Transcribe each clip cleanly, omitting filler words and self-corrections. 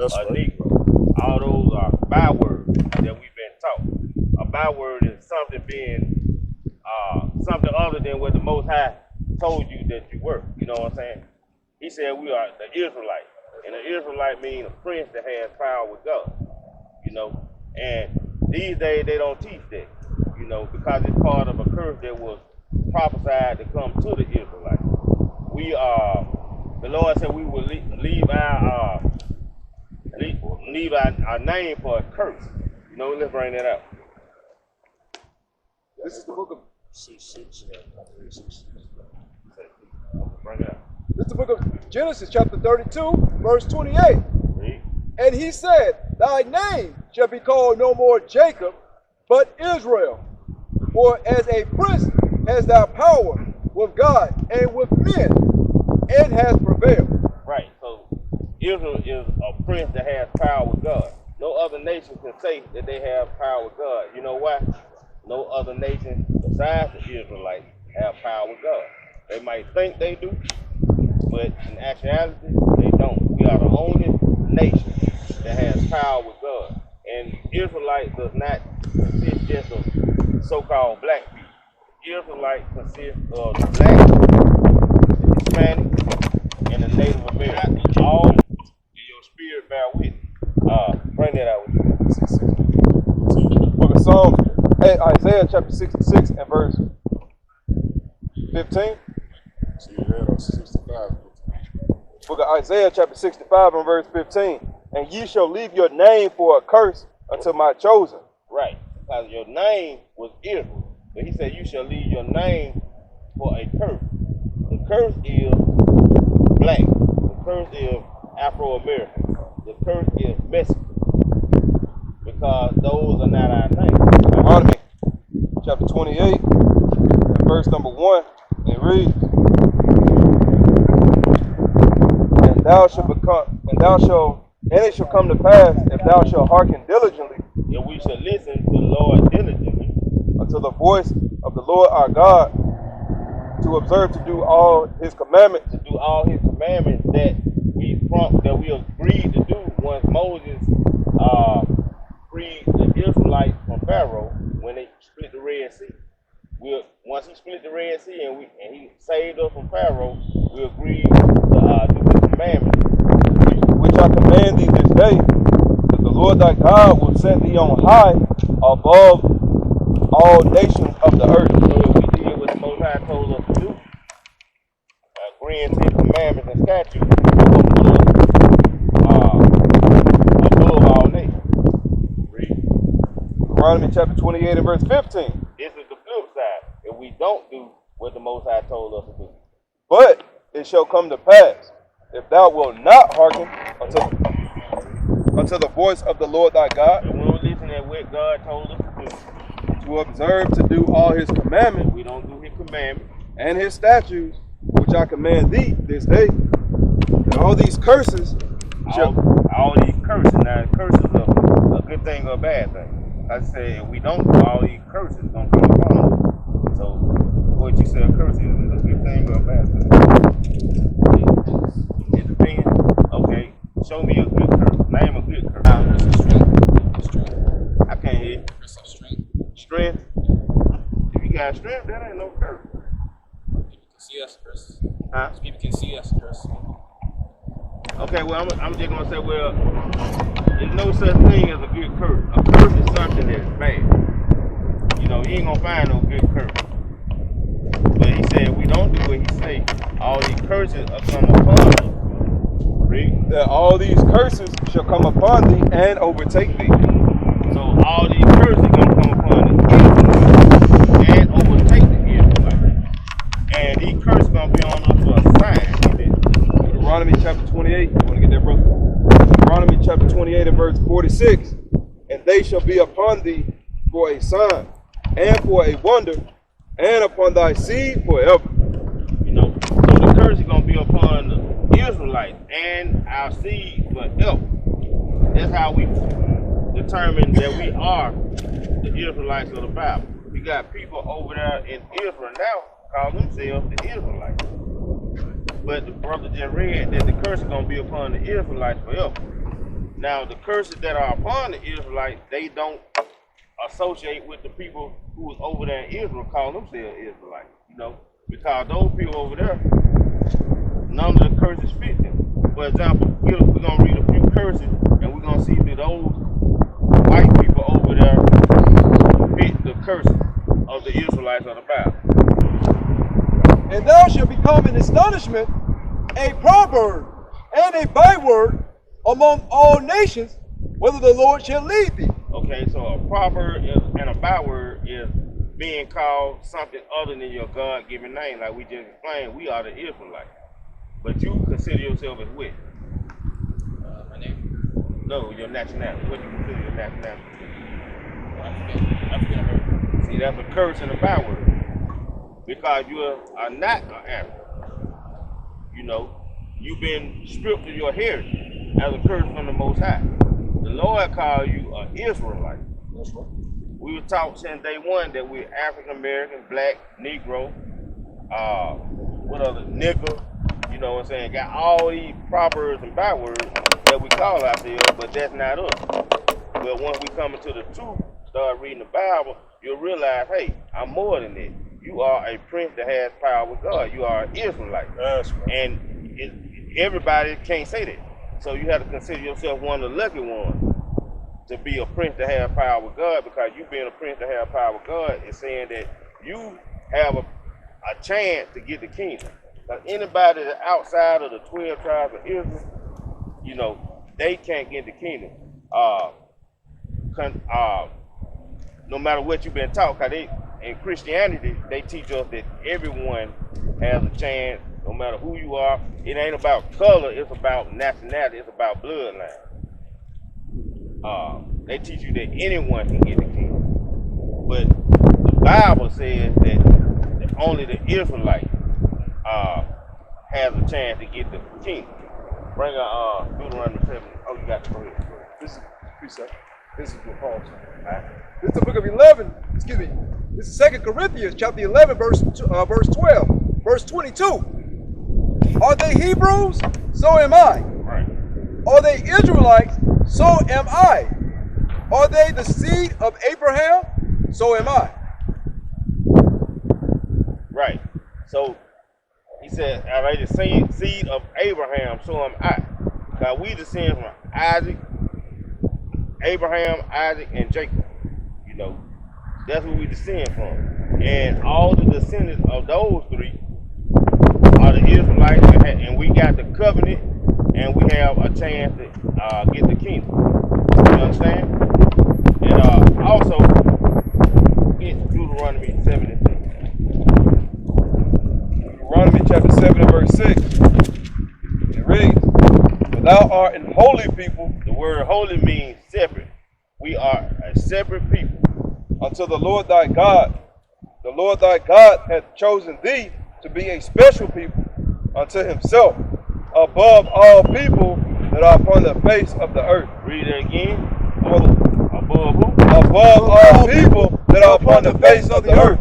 That's a right. Negro. All those are bywords that we've been taught. A byword is something being something other than what the Most High told you that you were. You know what I'm saying? He said we are the Israelites. And the Israelite means a prince that has power with God. You know? And these days they don't teach that. You know, because it's part of a curse that was prophesied to come to the Israelites. We the Lord said we will leave our name for a curse. You know, let's bring that out. This is the book of Bring it out. this is the book of Genesis, chapter 32, verse 28. Read. And he said, thy name shall be called no more Jacob, but Israel. For as a prince has thou power with God and with men, and has prevailed. Right. So Israel is a prince that has power with God. No other nation can say that they have power with God. You know why? No other nation besides the Israelites have power with God. They might think they do, but in actuality, they don't. We are the only nation that has power with God. And Israelite does not consist just of so-called black people. Israelite consists of the black, the Hispanic, and the Native American. All in your spirit bear with. Bring that out with you. Book of Psalms, Isaiah chapter 66 and verse 15. So you read on 65. Book of Isaiah chapter 65 and verse 15. And ye shall leave your name for a curse unto my chosen. Right. Because your name was Israel. But he said you shall leave your name for a curse. The curse is black. The curse is Afro-American. The curse is Mexican. Because those are not our names. Deuteronomy chapter 28 and verse number 1. It reads, and it shall come to pass, if thou shalt hearken diligently And we shall listen to the Lord diligently. unto the voice of the Lord our God, to observe to do all his commandments, To do all his commandments that we agreed to do once Moses freed the Israelites from Pharaoh when they split the Red Sea. Once he split the Red Sea and he saved us from Pharaoh, we agreed to do the commandments. which I command thee this day, that the Lord thy God will set thee on high above all nations of the earth. So if we did what the Most High told us to do, agreeing to his commandments and statutes, above all nations. Read. Deuteronomy chapter 28 and verse 15. This is the flip side. If we don't do what the Most High told us to do. But it shall come to pass, if thou wilt not hearken unto the voice of the Lord thy God, And we don't listen to what God told us to do. to observe to do all his commandments We don't do his commandments. and his statutes, which I command thee this day, that all these curses shall... All these curses. Now, curses are a good thing or a bad thing. I said, if we don't do all these curses, it's going to come upon us. So, what you said, a curse is a good thing or a bad thing? It depends. Okay, show me a good curse. Name a good curse. I can't hear you. Strength. If you got strength, that ain't no curse. People can see us curse. Huh? People can see us curse. Okay, well, I'm just going to say, well, there's no such thing as a good curse. A curse is something that's bad. You know, you ain't going to find no good curse. But he said, if we don't do what he say, all these curses are come upon us. Read. that all these curses shall come upon thee and overtake thee. So all these curses are going to come upon the Israelites and overtake the Israelites. And these curses are going to be on us for a sign. Deuteronomy chapter 28. You want to get that, brother? Deuteronomy chapter 28 and verse 46. And they shall be upon thee for a sign and for a wonder, and upon thy seed forever. You know, so the curse is going to be upon the Israelites and our seed forever. That's how we determine that we are the Israelites of the Bible. We got people over there in Israel now call themselves the Israelites. But the brother just read that the curse is going to be upon the Israelites forever. Now, the curses that are upon the Israelites, they don't associate with the people who was over there in Israel, call themselves Israelites, you know, because those people over there, none of the curses fit them. For example, we're going to read a few curses, and we're going to see that those white people over there fit the curses of the Israelites of the Bible. And thou shalt become an astonishment, a proverb, and a byword among all nations, whether the Lord shall lead thee. Okay, so a proverb and a byword is being called something other than your God-given name. Like we just explained, we are the Israelites. But you consider yourself as what? My name? No, your nationality. What do you consider your nationality? African American. See, that's a curse and a byword. Because you are not an African. You know, you've been stripped of your heritage as a curse from the Most High. The Lord called you an Israelite. That's right. We were taught since day one that we're African American, black, Negro, what other, nigger, you know what I'm saying? Got all these proverbs and bywords that we call ourselves, but that's not us. But once we come into the truth, start reading the Bible, you'll realize, hey, I'm more than that. You are a prince that has power with God. You are an Israelite. That's right. And everybody can't say that. So you have to consider yourself one of the lucky ones to be a prince to have power with God, because you being a prince to have power with God is saying that you have a chance to get the kingdom. Because anybody that's outside of the 12 tribes of Israel, you know, they can't get the kingdom. No matter what you've been taught, because in Christianity, they teach us that everyone has a chance, no matter who you are. It ain't about color, it's about nationality, it's about bloodline. They teach you that anyone can get the kingdom. But the Bible says that only the Israelite has a chance to get the kingdom. Bring a Deuteronomy 7. Oh, you got to go ahead. This is precept. This is what Paul said. Right. This is the book of 11. Excuse me. This is 2 Corinthians chapter 11, verse 12, verse 22. Are they Hebrews? So am I. Right. Are they Israelites? So am I. Are they the seed of Abraham? So am I. Right. So he said, are they the seed of Abraham? So am I. Now we descend from Isaac, Abraham, Isaac, and Jacob. You know, that's where we descend from. And all the descendants of those three are the Israelites, and we got the covenant, and we have a chance to get the kingdom. You understand? And also, get Deuteronomy 7 and 6. Deuteronomy chapter 7 and verse 6. It reads, "For thou art an holy people." The word holy means separate. We are a separate people. "Unto the Lord thy God. The Lord thy God hath chosen thee to be a special people unto himself, above all people that are upon the face of the earth." Read it again. Above who? Above all people that are upon the face of the earth.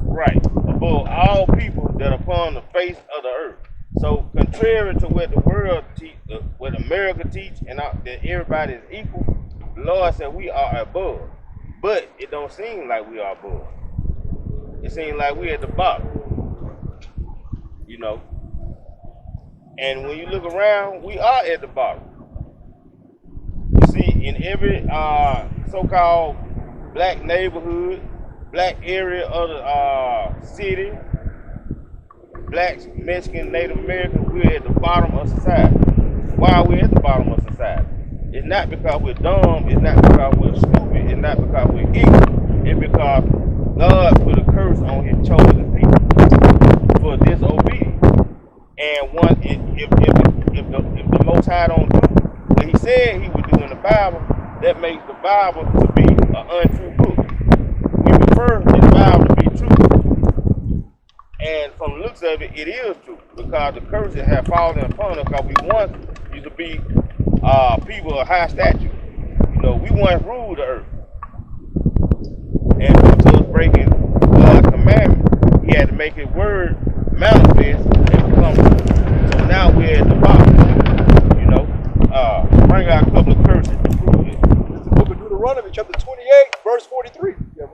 Right. Above all people that are upon the face of the earth. So, contrary to what the world teach, what America teach, and that everybody is equal, the Lord said we are above. But it don't seem like we are above. It seems like we're at the bottom. You know. And when you look around, we are at the bottom. You see, in every so-called black neighborhood, black area of the city, blacks, Mexican, Native Americans, we're at the bottom of society. Why are we at the bottom of society? It's not because we're dumb, it's not because we're stupid, it's not because we're ignorant. It's because God put a curse on his chosen people for disobedience. And if the Most High don't do what he said he would do in the Bible, that makes the Bible to be an untrue book. We prefer the Bible to be true. And from the looks of it, it is true, because the curses have fallen upon us, because we once used to be people of high stature. You know, we once ruled the earth. And due to us breaking God's commandment, he had to make his word manifest and become true. So now we're at the bottom. You know, Bring out a couple of curses to prove it. This is the book of Deuteronomy, chapter 28, verse 43. Yeah.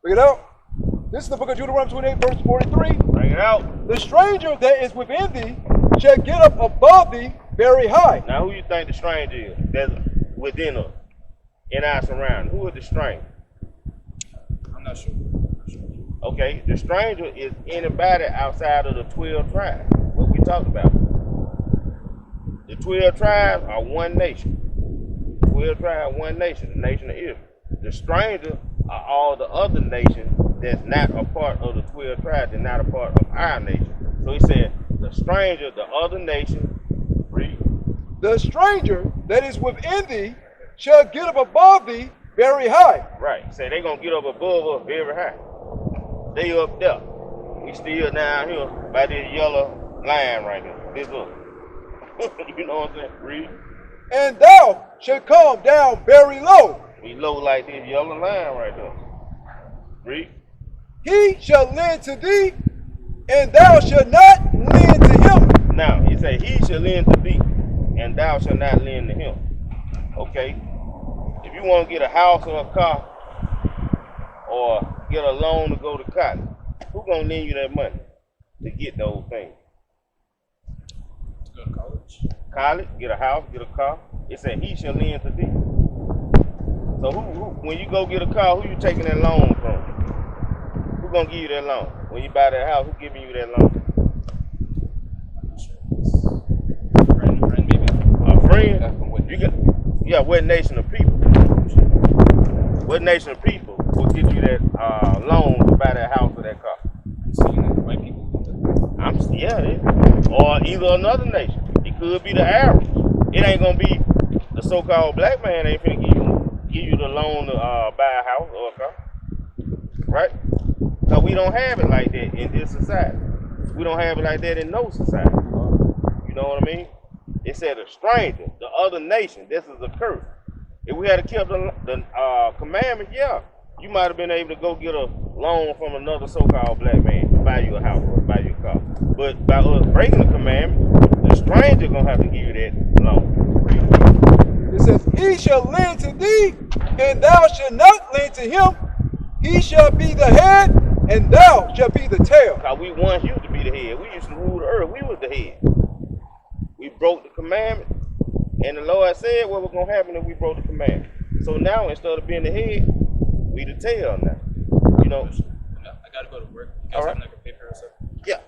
Bring it out. This is the book of Deuteronomy 28, verse 43. Bring it out. The stranger that is within thee shall get up above thee very high. Now, who you think the stranger is that's within us, in our surroundings? Who is the stranger? I'm not sure. Okay, the stranger is anybody outside of the 12 tribes. What we talked about. The 12 tribes are one nation. 12 tribes, one nation, the nation of Israel. The stranger are all the other nations that's not a part of the 12 tribes, they're not a part of our nation. So he said, the stranger, the other nation, read. The stranger that is within thee shall get up above thee very high. Right, say they're going to get up above us very high. They up there. We still down here by this yellow line right here. This up. You know what I'm saying? Read. And thou shalt come down very low. We low like this yellow line right there. Read. He shall lend to thee, and thou shalt not lend to him. Now, he say, he shall lend to thee, and thou shalt not lend to him. Okay? If you want to get a house or a car, or get a loan to go to college, who going to lend you that money to get those things? To go to college. College, get a house, get a car. It said, he shall lend to thee. So who when you go get a car, who you taking that loan from? Who gonna give you that loan? When you buy that house, who giving you that loan? I'm not sure. Friend maybe. A friend? You got, yeah, what nation of people? What nation of people will give you that loan to buy that house or that car? Seeing that white people. Or either another nation. It could be the Arabs. It ain't gonna be the so-called black man ain't finna give you the loan to buy a house or a car, right? So we don't have it like that in this society. We don't have it like that in no society. You know what I mean? It said a stranger, the other nation. This is a curse. If we had kept the commandment, yeah, you might have been able to go get a loan from another so-called black man to buy you a house or buy you a car. But by us breaking the commandment, the stranger gonna have to give you that loan. It says, he shall lend to thee, and thou shalt not lend to him. He shall be the head, and thou shalt be the tail. Because we once used to be the head. We used to rule the earth. We was the head. We broke the commandment, and the Lord said what was going to happen if we broke the commandment. So now, instead of being the head, we the tail now. You know? I gotta go to work. You guys have like a paper or something? Yeah.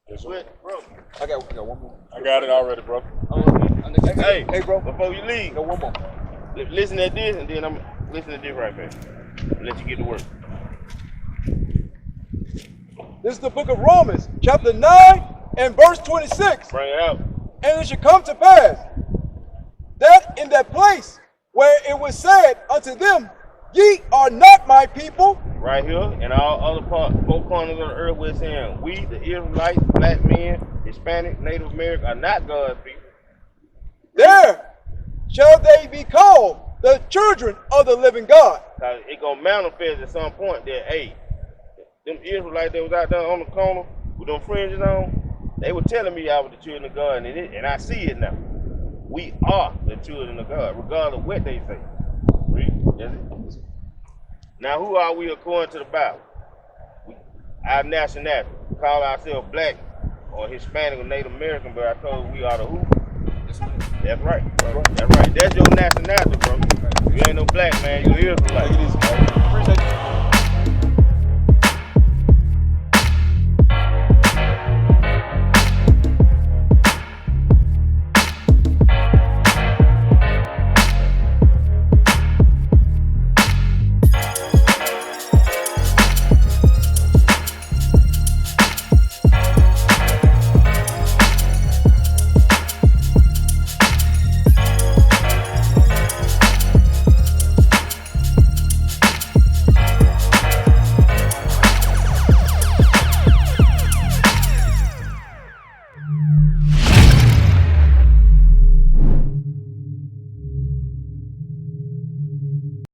Yes, sir. What, bro? I got one more. I got it already, bro. Hey, Hey, bro. before you leave, I got one more. listen at this, and then I'm listening to this right back. Let you get to work. This is the book of Romans, chapter 9 and verse 26. Bring it out. And it shall come to pass that in that place where it was said unto them, ye are not my people, Right here, and all other four corners of the earth, we're saying we, the Israelites, black men, Hispanic, Native American, are not God's people. there shall they be called the children of the living God. Because it's going to manifest at some point that, hey, them Israelites that was out there on the corner with them fringes on, they were telling me I was the children of God, and I see it now. We are the children of God, regardless of what they say. Read. That's it. Now, who are we according to the Bible? Our nationality. We call ourselves black or Hispanic or Native American, but I told you we are the who? That's right. That's right. That's your nationality, bro. You ain't no black man, you Israelite.